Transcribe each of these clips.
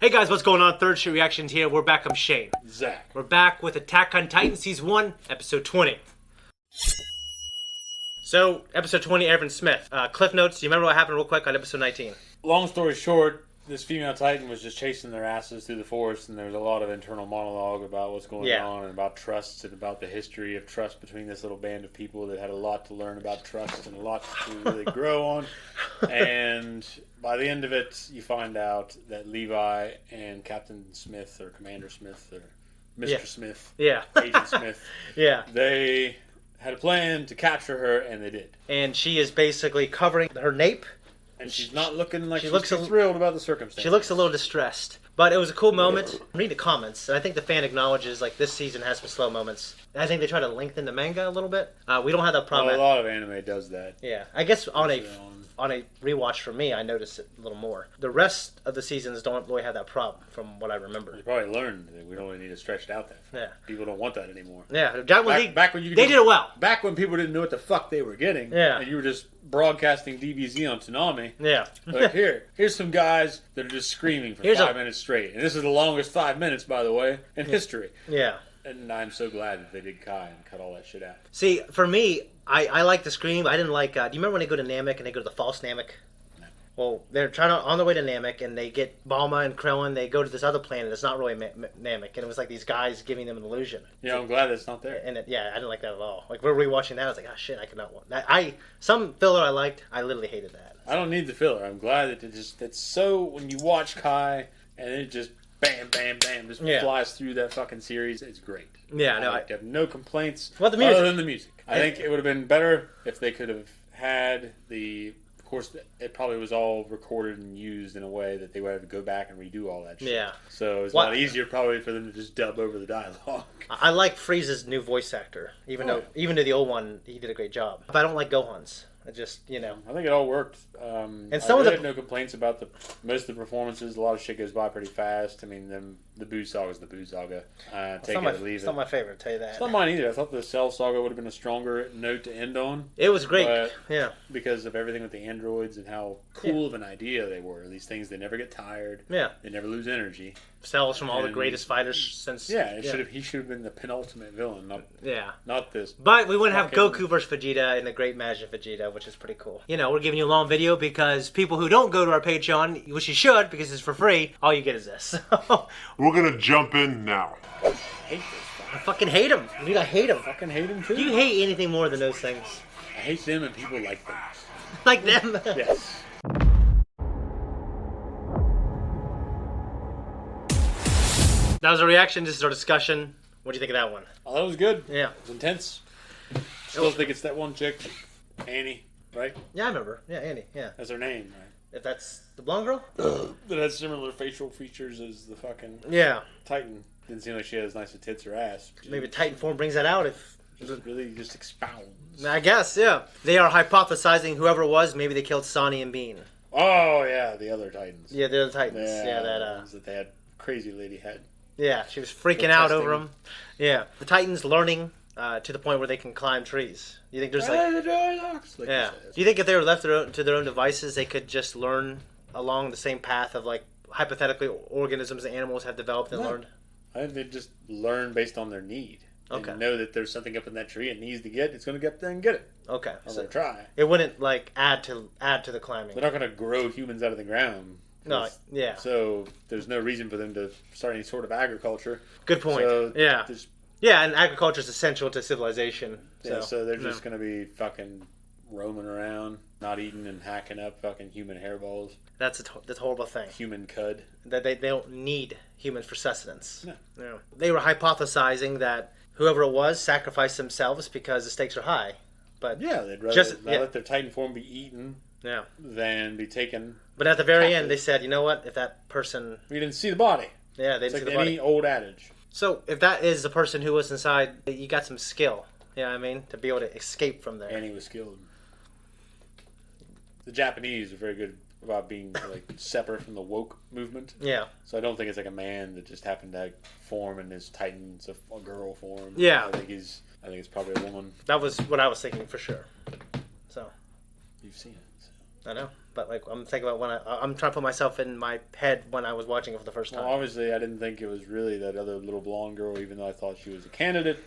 Hey guys, what's going on? Third Street Reactions here. We're back. I'm Shane. Zach. We're back with Attack on Titan Season 1, Episode 20. So, Episode 20, Erwin Smith. Cliff Notes, do you remember what happened real quick on Episode 19? Long story short, this female Titan was just chasing their asses through the forest, and there was a lot of internal monologue about what's going on, and about trust, and about the history of trust between this little band of people that had a lot to learn about trust and a lot to really grow on. And by the end of it, you find out that Levi and Captain Smith, or Commander Smith, or Mr. Smith, Agent Smith, they had a plan to capture her, and they did. And she is basically covering her nape. And she's not looking like she's thrilled about the circumstances. She looks a little distressed. But it was a cool moment. Read the comments. And I think the fan acknowledges, like, this season has some slow moments. I think they try to lengthen the manga a little bit. We don't have that problem. Well, a lot of anime does that. Yeah. I guess on a rewatch for me, I noticed it a little more. The rest of the seasons don't really have that problem, from what I remember. You probably learned that we don't really need to stretch it out that far. Yeah. People don't want that anymore. Yeah. Back when they did it well. Back when people didn't know what the fuck they were getting. Yeah. And you were just broadcasting DBZ on Toonami. Yeah. Like, here's some guys that are just screaming for 5 minutes straight. And this is the longest 5 minutes, by the way, in history. Yeah. And I'm so glad that they did Kai and cut all that shit out. See, for me, I like the scream. I didn't like... do you remember when they go to Namek and they go to the false Namek? No. Well, they're on their way to Namek, and they get Balma and Krillin. They go to this other planet that's not really Namek, and it was like these guys giving them an illusion. Yeah, I'm glad it's not there. And I didn't like that at all. Like, we're rewatching that. I was like, oh shit, I could not want that. Some filler I liked. I literally hated that. I don't need the filler. I'm glad that it's so... When you watch Kai, and it just... Bam, bam, bam, just flies through that fucking series. It's great. Yeah, no, I have no complaints other than the music. I think it would have been better if they could have had the... Of course, it probably was all recorded and used in a way that they would have to go back and redo all that shit. Yeah. So it's a lot easier probably for them to just dub over the dialogue. I like Frieza's new voice actor, even though the old one, he did a great job. But I don't like Gohan's. I just, I think it all worked. And some I have no complaints about most of the performances. A lot of shit goes by pretty fast. I mean, the Boo Saga is the Boo Saga. Take it or leave it. It's not my favorite, I'll tell you that. It's not mine either. I thought the Cell Saga would have been a stronger note to end on. It was great, yeah. Because of everything with the androids and how cool of an idea they were. These things, they never get tired. Yeah. They never lose energy. Cell's from all the greatest fighters since... Yeah, he should have been the penultimate villain, not this. But we wouldn't have Goku versus Vegeta in the Great Match of Vegeta, which is pretty cool. We're giving you a long video because people who don't go to our Patreon, which you should because it's for free, all you get is this. We're gonna jump in now. I hate this. I fucking hate them. Dude, I hate them. I fucking hate them too. Do you hate anything more than those things? I hate them and people like them. Like them? Yes. That was a reaction. This is our discussion. What do you think of that one? Oh, that was good. Yeah. It was intense. Still think it's that one chick, Annie, right? Yeah, I remember. Yeah, Annie. Yeah. That's her name, right? If that's the blonde girl? That has similar facial features as the fucking Titan. Didn't seem like she had as nice a tits or ass. Maybe Titan form brings that out if... Really just expounds. I guess, yeah. They are hypothesizing whoever it was, maybe they killed Sonny and Bean. Oh, yeah, the other Titans. Yeah, the other Titans. Yeah, that they had crazy lady head. Yeah, she was freaking out over them. Yeah, the Titans learning to the point where they can climb trees. You think there's like yeah. Do you think if they were left to their own devices, they could just learn along the same path of like hypothetically organisms and animals have developed and learned? I think they just learn based on their need. Okay. And know that there's something up in that tree it needs to get. It's going to get there and get it. Okay. So they'll try. It wouldn't like add to the climbing. They're not going to grow humans out of the ground. No, yeah. So there's no reason for them to start any sort of agriculture. Good point. So yeah, and agriculture is essential to civilization. So they're just going to be fucking roaming around, not eating and hacking up fucking human hairballs. That's a horrible thing. Human cud. That they don't need humans for sustenance. No. They were hypothesizing that whoever it was sacrificed themselves because the stakes are high. But they'd rather let their Titan form be eaten than be taken. But at the very end, they said, you know what? If that person... We didn't see the body. Yeah, they didn't see the body. Any old adage. So, if that is the person who was inside, you got some skill. You know what I mean? To be able to escape from there. And he was skilled. The Japanese are very good about being like separate from the woke movement. Yeah. So I don't think it's like a man that just happened to form in his Titan's a girl form. Yeah. I think it's probably a woman. That was what I was thinking for sure. So. You've seen it. So. I know. But like I'm thinking about when I'm trying to put myself in my head when I was watching it for the first time. Well, obviously, I didn't think it was really that other little blonde girl, even though I thought she was a candidate,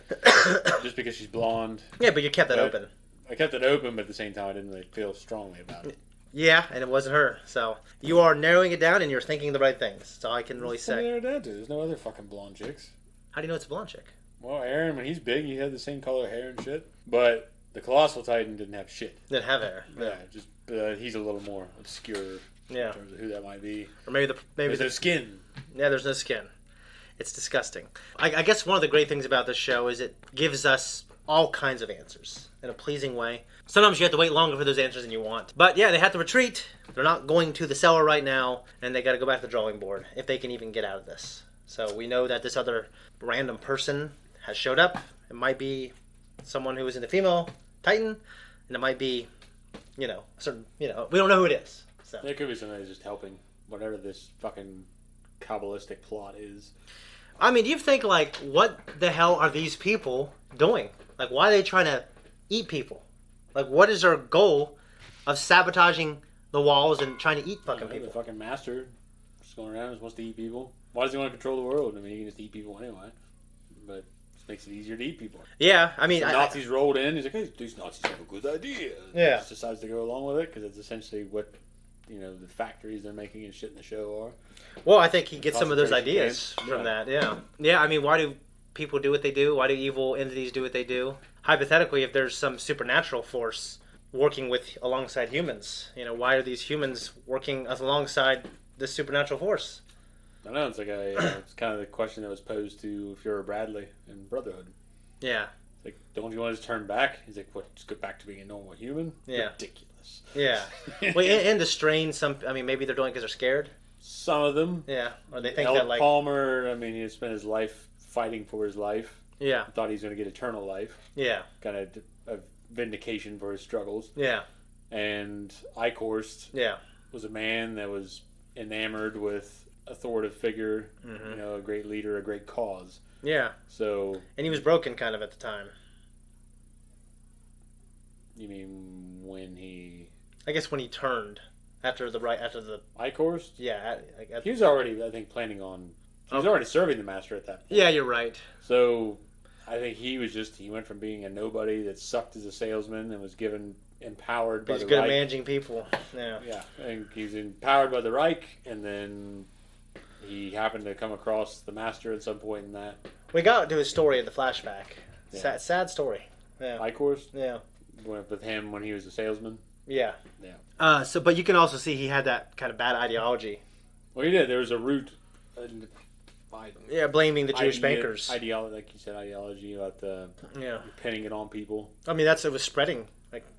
just because she's blonde. Yeah, but you kept that open. I kept it open, but at the same time, I didn't really feel strongly about it. Yeah, and it wasn't her. So you are narrowing it down, and you're thinking the right things. That's all I can really say. Narrow it down to. There's no other fucking blonde chicks. How do you know it's a blonde chick? Well, Aaron, when he's big, he had the same color hair and shit. But the Colossal Titan didn't have shit. Didn't have hair. Yeah, just he's a little more obscure in terms of who that might be. Or maybe there's no skin. Yeah, there's no skin. It's disgusting. I guess one of the great things about this show is it gives us all kinds of answers in a pleasing way. Sometimes you have to wait longer for those answers than you want. But yeah, they have to retreat. They're not going to the cellar right now, and they got to go back to the drawing board if they can even get out of this. So we know that this other random person has showed up. It might be someone who was in the female Titan, and it might be, a certain, we don't know who it is. So There could be somebody just helping whatever this fucking Kabbalistic plot is. I mean, do you think, like, what the hell are these people doing? Like, why are they trying to eat people? Like, what is their goal of sabotaging the walls and trying to eat fucking people? The fucking master just going around and wants to eat people. Why does he want to control the world? I mean, he can just eat people anyway. But it just makes it easier to eat people. Yeah, I mean... The Nazis rolled in. He's like, hey, these Nazis have a good idea. Yeah. He just decides to go along with it because it's essentially what, the factories they're making and shit in the show are. Well, I think he gets some of those ideas from that, yeah. Yeah, I mean, why do people do what they do? Why do evil entities do what they do? Hypothetically, if there's some supernatural force working alongside humans, why are these humans working alongside this supernatural force? I don't know. It's like it's kind of the question that was posed to Fuhrer Bradley in Brotherhood. Yeah. It's like, don't you want to just turn back? He's like, what? Just go back to being a normal human? Yeah. Ridiculous. Yeah. Well, and to strain maybe they're doing it because they're scared. Some of them. Yeah. Or they think that Palmer, he had spent his life fighting for his life. Yeah. Thought he was going to get eternal life. Yeah. Kind of a vindication for his struggles. Yeah. And Eichhorst. Yeah. Was a man that was enamored with authoritative figure, a great leader, a great cause. Yeah. So. And he was broken kind of at the time. You mean when he? I guess when he turned after the Eichhorst? Yeah. He was already, I think, planning on. He was already serving the master at that point. Yeah, you're right. So, I think he went from being a nobody that sucked as a salesman and was empowered by the Reich. He's good at managing people. Yeah. Yeah, and he's empowered by the Reich, and then he happened to come across the master at some point in that. We got to his story in the flashback. Yeah. Sad story. Yeah. Eichhorst? Yeah. Went with him when he was a salesman. Yeah. Yeah. But you can also see he had that kind of bad ideology. Well, he did. There was a root. Blaming the Jewish bankers. Ideology, like you said, ideology about pinning it on people. I mean, it was spreading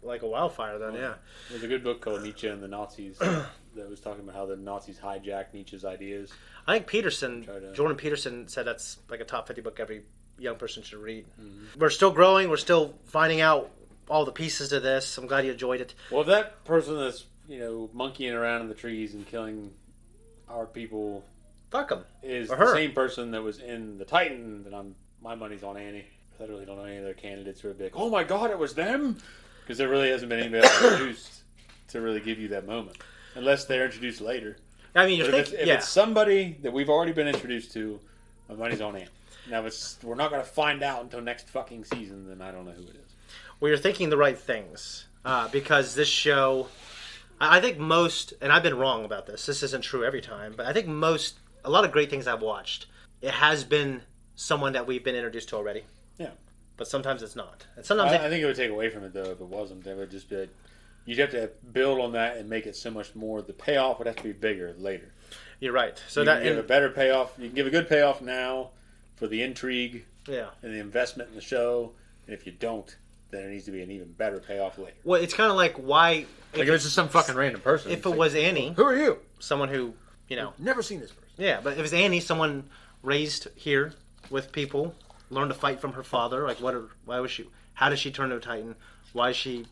like a wildfire then. Yeah. There's a good book called Nietzsche and the Nazis that was talking about how the Nazis hijacked Nietzsche's ideas. I think Jordan Peterson said that's like a top 50 book every young person should read. Mm-hmm. We're still growing. We're still finding out all the pieces to this. I'm glad you enjoyed it. Well, if that person that's monkeying around in the trees and killing our people, fuck them, is the same person that was in the Titan, then my money's on Annie. I really don't know any other candidates who are big. Oh my God, it was them, because there really hasn't been anybody else introduced to really give you that moment, unless they're introduced later. I mean, if it's somebody that we've already been introduced to, my money's on Annie. Now, if we're not going to find out until next fucking season, then I don't know who it is. Well, you're thinking the right things, because this show, I think most, and I've been wrong about this. This isn't true every time, but I think a lot of great things I've watched, it has been someone that we've been introduced to already. Yeah. But sometimes it's not. And sometimes I think it would take away from it, though, if it wasn't. It would just be like, you'd have to build on that and make it so much more. The payoff would have to be bigger later. You're right. So you can give a better payoff. You can give a good payoff now for the intrigue and the investment in the show. And if you don't, then there needs to be an even better payoff later. Well, it's kind of like why... Like if it's just some fucking random person. If it was Annie... Who are you? Someone who, never seen this person. Yeah, but if it's Annie, someone raised here with people, learned to fight from her father, like why was she... How did she turn to a Titan? Why is she...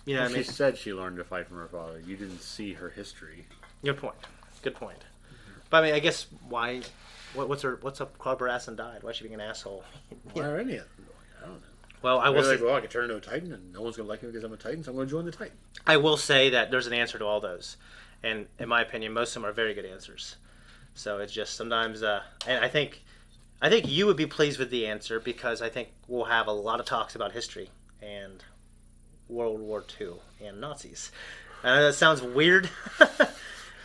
She said she learned to fight from her father. You didn't see her history. Good point. Mm-hmm. But I mean, I guess why... What's up? Club her ass and died. Why is she being an asshole? Why are any of them going? I don't know. Well, I will say, well, I could turn into a Titan, and no one's going to like me because I'm a Titan, so I'm going to join the Titan. I will say that there's an answer to all those, and in my opinion, most of them are very good answers. So it's just sometimes, and I think you would be pleased with the answer because I think we'll have a lot of talks about history and World War II and Nazis. I know that sounds weird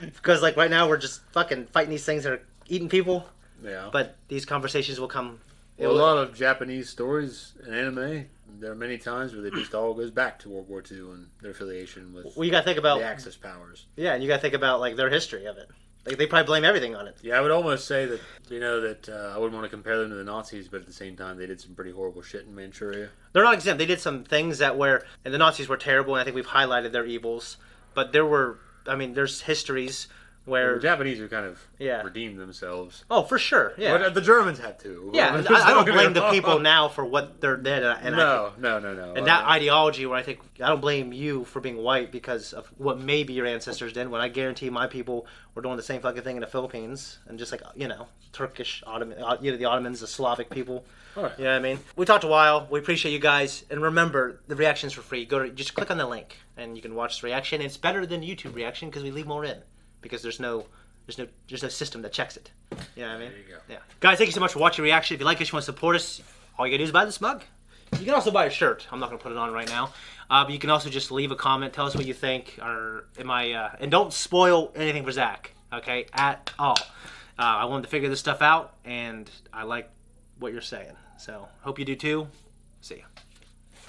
because like right now we're just fucking fighting these things that are eating people. Yeah. But these conversations will come. Well, a lot of Japanese stories in anime, there are many times where it just all goes back to World War II and their affiliation with you got to think about the Axis powers. Yeah, and you got to think about like their history of it. Like they probably blame everything on it. Yeah, I would almost say that I wouldn't want to compare them to the Nazis, but at the same time, they did some pretty horrible shit in Manchuria. They're not exempt. They did some things and the Nazis were terrible, and I think we've highlighted their evils. But there's histories where the Japanese have kind of redeemed themselves. Oh, for sure. Yeah, but the Germans had to. Yeah, I don't blame the people now for what they're dead. No. And that ideology, where I don't blame you for being white because of what maybe your ancestors did. When I guarantee my people were doing the same fucking thing in the Philippines, and just like Turkish Ottoman, the Ottomans, the Slavic people. Right. You know what I mean? We talked a while. We appreciate you guys, and remember the reactions for free. Just click on the link, and you can watch the reaction. It's better than YouTube reaction because we leave more in. Because there's no system that checks it. You know what I mean? There you go. Yeah. Guys, thank you so much for watching reaction. If you like us, you want to support us, all you gotta do is buy this mug. You can also buy a shirt. I'm not gonna put it on right now. But you can also just leave a comment, tell us what you think, and don't spoil anything for Zach, okay? At all. I wanted to figure this stuff out, and I like what you're saying. So hope you do too. See ya.